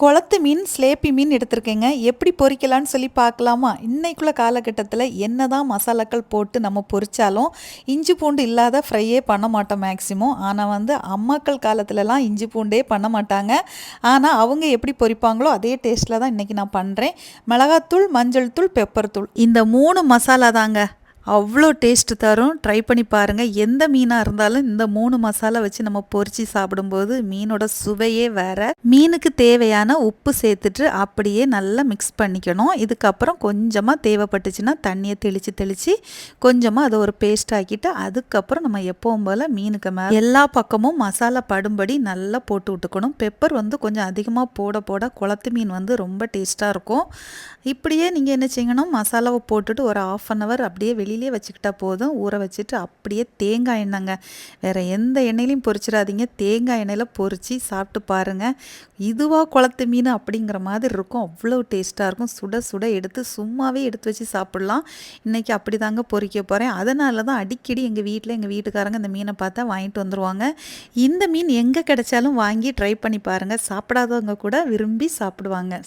குளத்து மீன், சிலேப்பி மீன் எடுத்திருக்கேங்க. எப்படி பொரிக்கலான்னு சொல்லி பார்க்கலாமா? இன்னைக்குள்ள காலகட்டத்தில என்னதான் மசாலாக்கள் போட்டு நம்ம பொரிச்சாலும், இஞ்சி பூண்டு இல்லாத ஃப்ரையே பண்ண மாட்டோம் மேக்ஸிமம். ஆனா அம்மாக்கள் காலத்துலலாம் இஞ்சி பூண்டே பண்ண மாட்டாங்க. ஆனா அவங்க எப்படி பொரிப்பாங்களோ அதே டேஸ்ட்ல தான் இன்னைக்கு நான் பண்றேன். மிளகாத்தூள், மஞ்சள் தூள், பெப்பர் தூள் இந்த 3 மசாலா தாங்க. அவ்வளோ டேஸ்ட் தரும். ட்ரை பண்ணி பாருங்கள். எந்த மீனாக இருந்தாலும் இந்த 3 மசாலா வச்சு நம்ம பொரிச்சு சாப்பிடும்போது மீனோட சுவையே வேற. மீனுக்கு தேவையான உப்பு சேர்த்துட்டு அப்படியே நல்லா மிக்ஸ் பண்ணிக்கணும். இதுக்கப்புறம் கொஞ்சமாக தேவைப்பட்டுச்சுன்னா தண்ணியை தெளித்து கொஞ்சமாக அதை ஒரு பேஸ்ட் ஆக்கிட்டு அதுக்கப்புறம் நம்ம எப்பவும் போல் மீனுக்கு மேலே எல்லா பக்கமும் மசாலா படும்படி நல்லா போட்டு விட்டுக்கணும். பெப்பர் கொஞ்சம் அதிகமாக போட போட குளத்து மீன் ரொம்ப டேஸ்ட்டாக இருக்கும். இப்படியே நீங்கள் என்ன செய்யணும், மசாலாவை போட்டுட்டு ஒரு 1/2 hour அப்படியே வெளியிலே வச்சுக்கிட்டா போதும். ஊற வச்சுட்டு அப்படியே தேங்காய் எண்ணெய்ங்க, வேறு எந்த எண்ணெயிலையும் பொரிச்சிடாதீங்க. தேங்காய் எண்ணெயில் பொரித்து சாப்பிட்டு பாருங்கள். இதுவாக குளத்து மீன் அப்படிங்கிற மாதிரி இருக்கும். அவ்வளோ டேஸ்ட்டாக இருக்கும். சுட சுட எடுத்து சும்மாவே எடுத்து வச்சு சாப்பிட்லாம். இன்றைக்கி அப்படி தாங்க பொரிக்க போகிறேன். அதனால தான் அடிக்கடி எங்கள் வீட்டில் எங்கள் வீட்டுக்காரங்க இந்த மீனை பார்த்தா வாங்கிட்டு வந்துடுவாங்க. இந்த மீன் எங்கே கிடைச்சாலும் வாங்கி ட்ரை பண்ணி பாருங்கள். சாப்பிடாதவங்க கூட விரும்பி சாப்பிடுவாங்க.